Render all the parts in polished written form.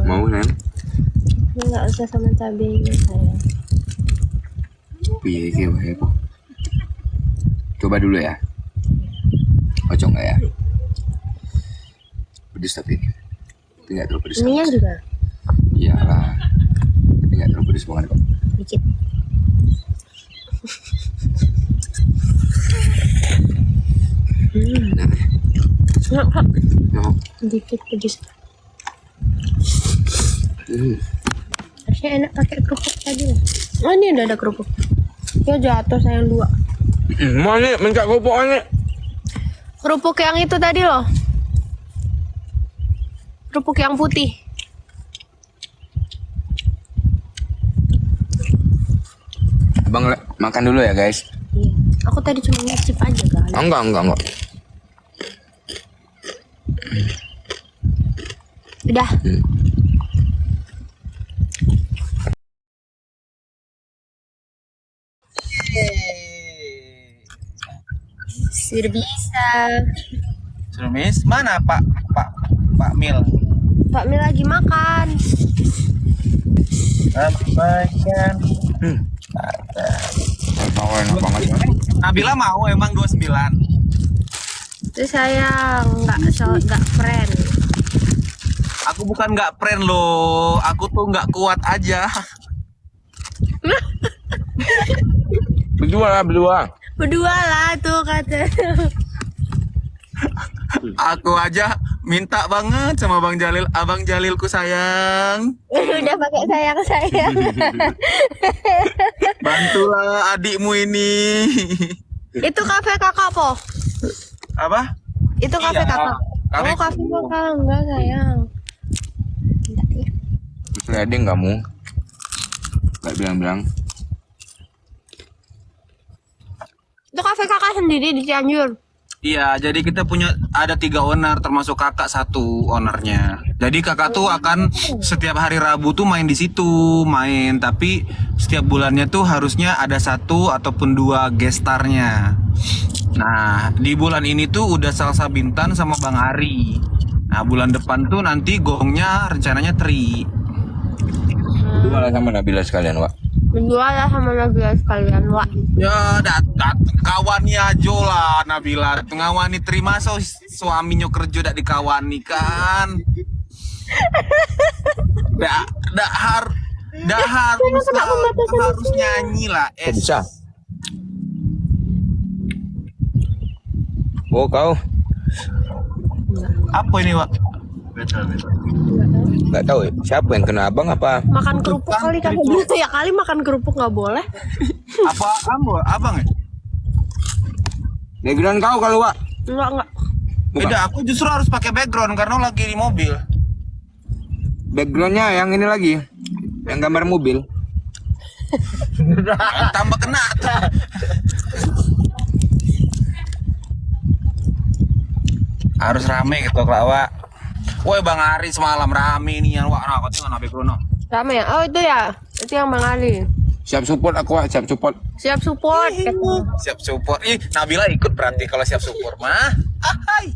Mau kan? Enggak usah sama cabenya saya. Iya, iya, kok. Coba dulu ya. Cocok nggak ya? Pedes tapi ini. Tapi nggak terlalu pedes. Ininya juga Iyalah. Tapi nggak terlalu pedes banget kok. dikit. Nah, Enggak, Kak. no. Dikit pedes. Harusnya enak pakai kerupuk tadi lah. Oh, ini udah ada kerupuk. Ya jatuh sayang 2. Mau nih minta kerupuk nih. Kerupuk yang itu tadi loh. Kerupuk yang putih. Abang makan dulu ya guys. Iya. Aku tadi cuma ngicip aja kali. Enggak. Udah. Sudah bisa. Sumis, mana Pak Mil? Pak Mil lagi makan. Sampaikan. Enak banget ya. Nabila mau emang 29. Terus saya nggak friend. Aku bukan nggak friend loh, aku tuh nggak kuat aja. Berdua. Berdua lah tuh kata. Aku aja minta banget sama Bang Jalil, Abang Jalilku sayang. Udah pakai sayang. Bantulah adikmu ini. Itu kafe kakak po. Apa? Itu kafe Iya, kakak. kafe. Oh kafe kakak enggak sayang. Bentar ya. Sliding kamu. Gak bilang-bilang. Itu kafe kakak sendiri di Cianjur. Iya, jadi kita punya ada 3 owner termasuk kakak 1 ownernya. Jadi kakak tuh akan setiap hari Rabu tuh main di situ, tapi setiap bulannya tuh harusnya ada 1 ataupun 2 gestarnya. Nah, di bulan ini tuh udah Salsa Bintan sama Bang Ari. Nah, bulan depan tuh nanti gongnya rencananya Tri. Berdua lah sama Nabila sekalian, Wak. Berdua lah sama Nabila sekalian, Wak. Ya, kawannya aja lah Nabila. Ngawani terima suaminya kerja dak dikawani kan. Harus nyanyi lah. Kok bisa? Oh kau Apa ini, Wak? nggak tahu ya? Siapa yang kena abang apa? Makan kerupuk kali kan gitu ya kali makan kerupuk nggak boleh. Apa abang ya? Background kau kalau Wak? Enggak. Beda, aku justru harus pakai background karena lagi di mobil. Backgroundnya yang ini lagi, yang gambar mobil. Tambah kena tuh. Harus rame gitu Kak Wak. Woi Bang Ari semalam rame nih yang Wak. Nah, kau tengok background. Rame ya? Oh itu ya? Itu yang Bang Ali. Siap support aku Wak, siap support. Siap support. Siap support. Ih, Nabila ikut berarti kalau siap support mah. Hai.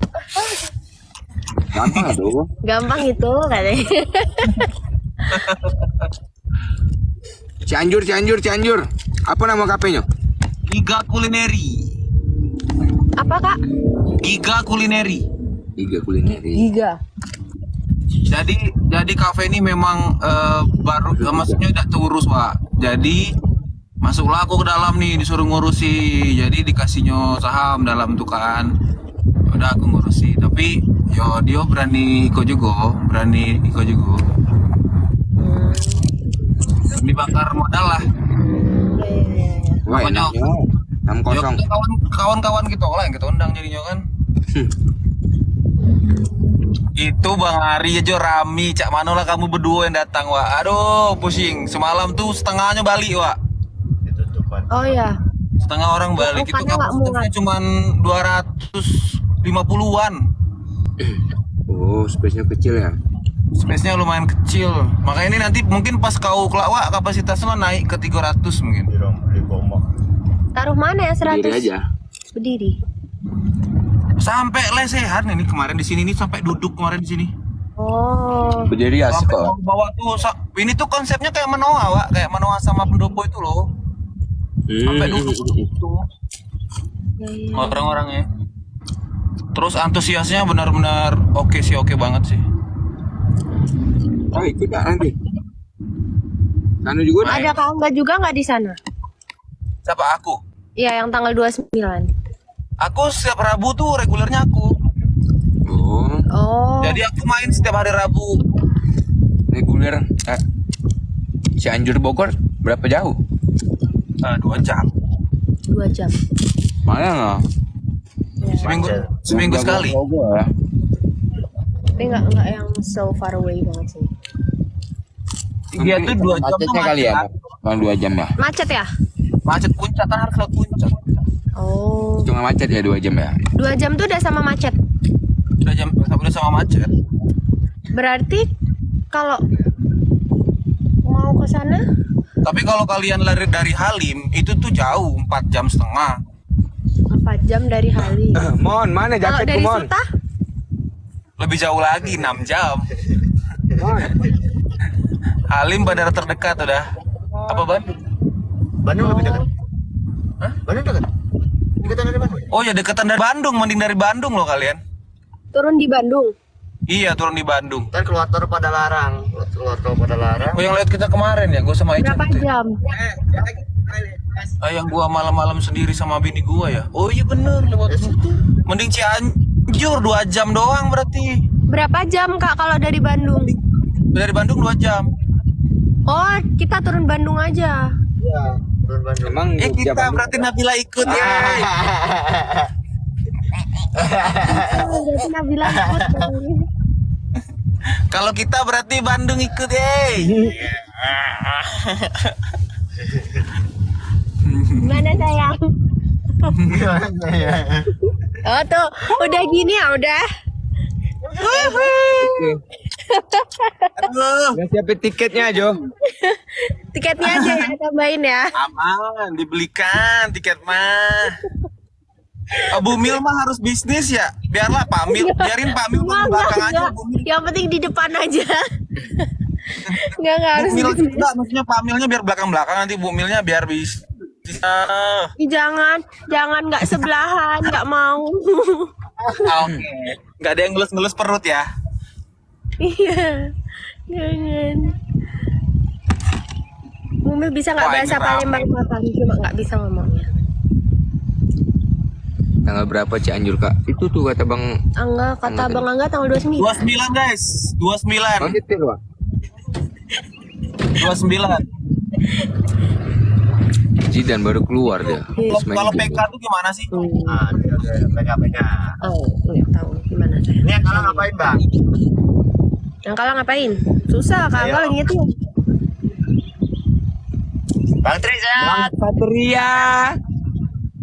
Gampang tuh. Gampang itu katanya. Cianjur. Apa nama kafenya? Giga Kulineri. Apa kak? Giga Kulineri. Giga Kulineri. Giga. Jadi kafe ini memang baru, maksudnya udah terurus Pak. Jadi masuklah aku ke dalam nih disuruh ngurusi. Jadi dikasihnya saham dalam tuh kan. Udah aku ngurusi. Tapi yo dia berani ikut juga. Demi bakar modal lah. Wah Pokoknya enaknya. 6-0. ya kawan-kawan kita lah yang kita undang jadinya kan. Itu Bang Ari aja Rami, cak mana lah kamu berdua yang datang Wak. Aduh pusing, semalam tuh setengahnya balik Wak. Oh ya. Setengah orang balik, itu Bukannya nggak kapasitasnya muat. cuman 250-an. Oh, space-nya kecil ya. Space-nya lumayan kecil. Makanya ini nanti mungkin pas kau kelak Wak, kapasitasnya naik ke 300 mungkin. Taruh mana ya 100? Berdiri aja. Berdiri. Sampai lesehan ini kemarin di sini nih, sampai duduk kemarin di sini. Oh. Berdiri asik Sampai kok. bawah tuh, ini tuh konsepnya kayak Manoa, Wak. Kayak Manoa sama pendopo itu loh. Sampai duduk itu Ya, ya. orang-orangnya. Terus antusiasnya benar-benar oke sih, oke banget sih. Oh ikut nggak nanti? Sana juga dah. Ada Kak Angga juga nggak di sana? Siapa aku? Iya, yang tanggal 29. Aku setiap Rabu tuh regulernya aku. Oh, Oh. Jadi aku main setiap hari Rabu. reguler. Cianjur Bogor berapa jauh? 2 jam. 2 jam. Mana nggak? Ya. Seminggu sekali. Bogor, ya. Tapi nggak yang so far away banget sih. Iya tuh 2 jam tuh Macetnya kali ya, macet. Bang 2 jam ya. Macet ya? Macet puncak kan harus lewat puncak. Oh. Cuma macet ya 2 jam ya. 2 jam tuh udah sama macet. Udah sama macet. Berarti kalau mau ke sana Tapi kalau kalian lari dari Halim itu tuh jauh 4 jam setengah. 4 jam dari Halim. Mon, mana Kalau jaketku dari Mon? Suta? Lebih jauh lagi 6 jam. Halim bandara terdekat udah. Apa Ban? Bandung lebih dekat. Hah? Bandung dekat. Deketan dari Bandung. Oh ya deketan dari Bandung, mending dari Bandung loh kalian. Turun di Bandung. Iya turun di Bandung. Kan keluar tol pada larang. Keluar tol pada larang. Oh yang lihat kita kemarin ya, gue sama Ica. Berapa jam? Yang gua malam-malam sendiri sama bini gua ya. Oh iya bener lewat situ. Mending Cianjur 2 jam doang berarti. Berapa jam Kak kalau dari Bandung? Dari Bandung 2 jam. Oh, kita turun Bandung aja. Iya, turun Bandung. Emang Kita berarti Nabila ikut ya. Berarti Nabila ikut. Kalau kita berarti Bandung ikut ya. Gimana sayang? Oh tuh, udah gini ya udah. Aduh, Udah siapin tiketnya Jo. Tiketnya aja ya tambahin ya. aman dibelikan tiket mah. Bu Mil mah harus bisnis ya. Biarlah Pak Mil, biarin Pak Mil di belakang aja. Bu Mil. Yang penting di depan aja. Nggak Bu harus Mil bisnis. juga, maksudnya Pak Milnya biar belakang-belakang nanti Bu Milnya biar bisa. Ih, jangan nggak sebelahan, nggak mau. Oke. Nggak ada yang ngelus-ngelus perut ya. Iya, jangan. Mumil bisa nggak Wah, ini bahasa rame. Palembang makan, cuma nggak bisa ngomongnya. Tanggal berapa Cianjur Kak? Itu tuh kata Bang. Angga kata Bang Angga tanggal 29. 29 guys, 29. Oh gitu Pak. 29. Zidan baru keluar dia. Kalau PK tuh gimana sih? Ah, PK. Oh, nggak tahu gimana saya. Ini yang kalah ngapain, Bang? Yang kalah ngapain? Susah, Kak Angga lagi itu. Bang Tri sehat. Satria.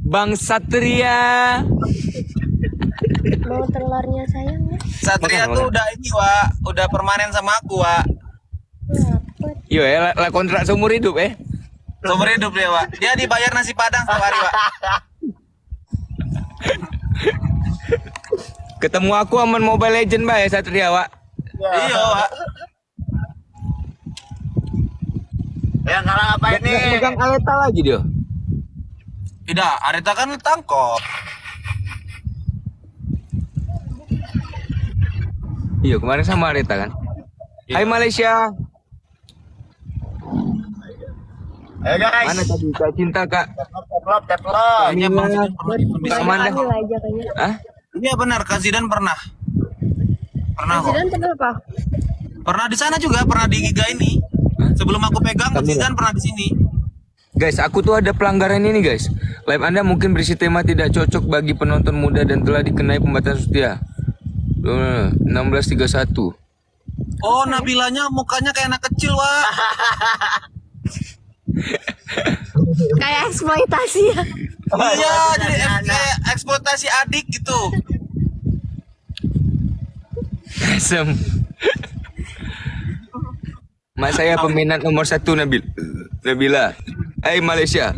Bang Satria. Mau telurnya sayang ya? Satria Makan, tuh makan. udah ini Wak, udah permanen sama aku Wak. Dapet. Yo ya, lah kontrak seumur hidup Seumur hidup dia Wak. Dia dibayar nasi padang setiap hari Wak. Ketemu aku aman Mobile Legend Pak ya Satria Wak. Iya Wak. Yang kalah ngapain nih? Megang Aleta lagi dia. Tidak, Arita kan tangkop. Iya kemarin sama Aleta kan. Hai Malaysia. Ayo guys. Mana tadi Kak Cinta Kak? Tap love. Kayaknya Bang Zidan pernah ikut di Bisa sana. mana? Ambil aja kayaknya. Hah? Iya benar, Kak Zidan pernah. Pernah kok. Presiden kenapa? Pernah di sana juga, pernah di Giga ini. Sebelum aku pegang, Kak Zidan pernah di sini. Guys, aku tuh ada pelanggaran ini guys. Live Anda mungkin berisi tema tidak cocok bagi penonton muda dan telah dikenai pembatasan usia. 1631. Oh, Nabilanya mukanya kayak anak kecil, Wak. Kayak eksploitasi ya. Iya, jadi kayak eksploitasi adik gitu. Asem. Mak saya peminat nomor 1 Nabila. Hai Malaysia.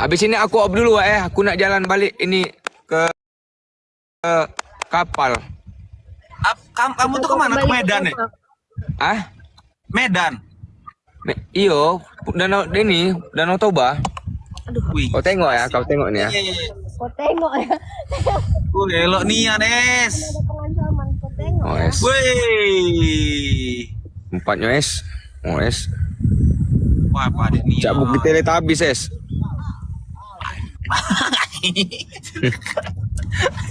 Habis ini aku off dulu Wak. Aku nak jalan balik ini ke kapal. Kamu tuh kemana? Ke Medan ya? Ah, Medan. iyo, Danau Toba. Wih. Kau tengok ya, kau tengok nih ya. Kau tengok ya. Elok nian es. Ada pengancaman. Kau tengok. Oh es, Wih. empatnya es, oh es. Wah, pada nian. Cak bukti Teletubbies es.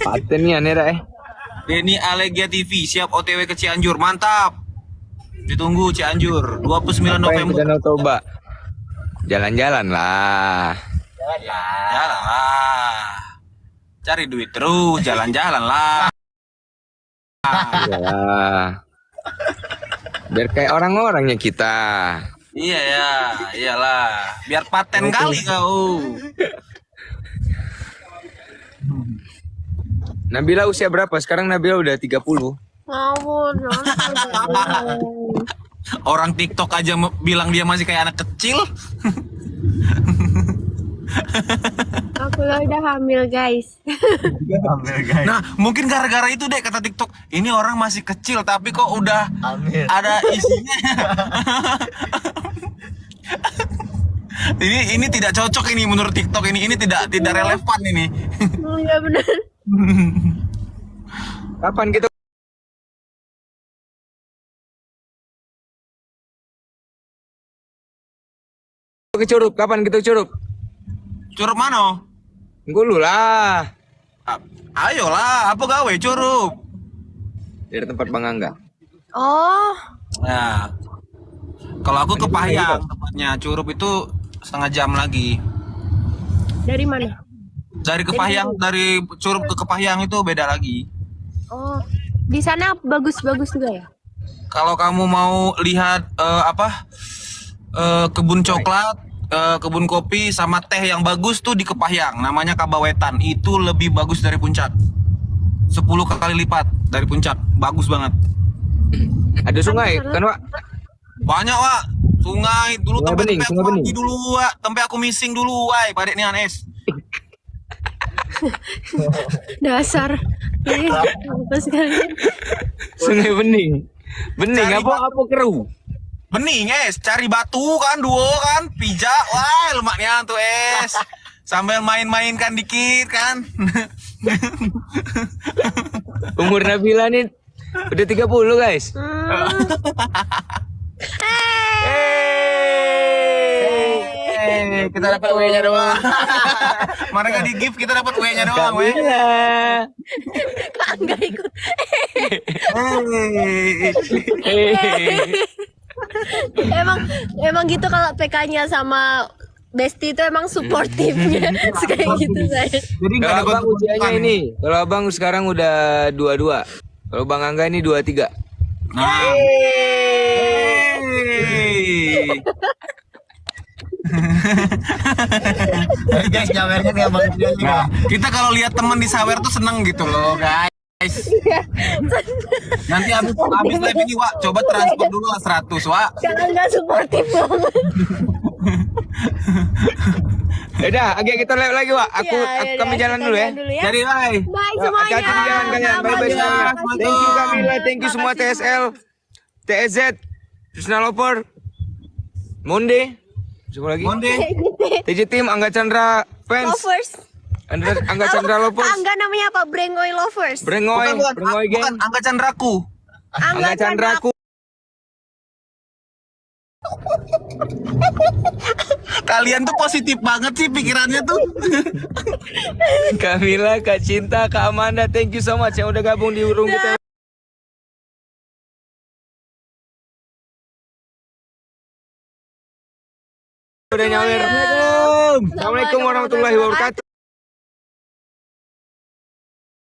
Paten nih aneh dah Denny Alegia TV siap OTW ke Cianjur. Mantap. Ditunggu Cianjur 29 Apa yang ke November. Danau Toba? Jalan-jalan lah. Jalan lah. Cari duit terus, jalan-jalan lah. Iyalah. Biar kayak orang-orangnya kita. Iya ya, iyalah. Biar paten kali kau. Nabila usia berapa? Sekarang Nabila udah 30. Ngawur. Orang TikTok aja bilang dia masih kayak anak kecil. Aku udah hamil guys. Nah, mungkin gara-gara itu deh kata TikTok, ini orang masih kecil tapi kok udah Amin. ada isinya. Ini tidak cocok ini menurut TikTok ini tidak relevan ini. Iya benar. Kapan kita ke Curug? Kapan kita ke Curug? Curup mana? Gulu lah. Ayolah, apa gawe Curup? Dari tempat Bang Angga. Oh, Nah, kalau aku ke Pahang tempatnya Curup itu setengah jam lagi. dari mana? Dari Kepahang, dari Curup ke Kepahang itu beda lagi. Oh, di sana bagus-bagus juga ya? Kalau kamu mau lihat kebun coklat, kebun kopi sama teh yang bagus tuh di Kepahang, namanya Kabawetan. Itu lebih bagus dari Puncak. 10 kali lipat dari Puncak. Bagus banget. Ada sungai, kan Wak? Banyak, Wak. Sungai dulu Sungai tempe Bening, aku Sungai mandi Bening. dulu, Wak. Tempe aku missing dulu, Wak. Padek nih Anes. Dasar. Ih, apa sekali. Sungai Bening. Bening Cari apa keru? Bening, es. Cari batu kan, duo kan. Pijak, wah lemaknya tuh, es. Sambil main-mainkan dikit kan. Umur Nabila nih udah 30 guys. Kita dapat W-nya doang. Mana nggak di gift kita dapat W-nya doang, we. Iya. Enggak ikut. Emang gitu kalau PK-nya sama Besti itu emang suportifnya kayak gitu saya. Jadi nggak Kalau ada abang usianya ini, kalau abang sekarang udah 22. Kalau Bang Angga ini 23. Nah. Guys, nyawernya nih abang dia nih, Nah, Bang. kita kalau lihat teman di sawer tuh seneng gitu loh, guys. Nanti habis live ini, Wak, coba transfer dulu lah 100, Wak. Jangan nggak suportif banget. Udah, agak kita live lagi, Wak. Kami jalan dulu ya. Jadi, bye. Bye semuanya. Hati-hati di jalan kalian. Bye bye semuanya. Assalamualaikum. Thank you Kamila, thank you semua TSL, TSZ, Krishna Loper, Monde, siapa lagi? Monde. TJ Team, Angga Chandra Fans, Lovers. Angga Chandra Lovers, Angga namanya apa? Brengoy Lovers. Brengoy, Brengoy Bukan Gang, Angga Chandraku. Angga Chandraku. Kalian tuh positif banget sih pikirannya tuh. Kamila, Kak Cinta, Kak Amanda, thank you so much yang udah gabung di Urung BTW. Udah nyawer. Assalamualaikum warahmatullahi wabarakatuh.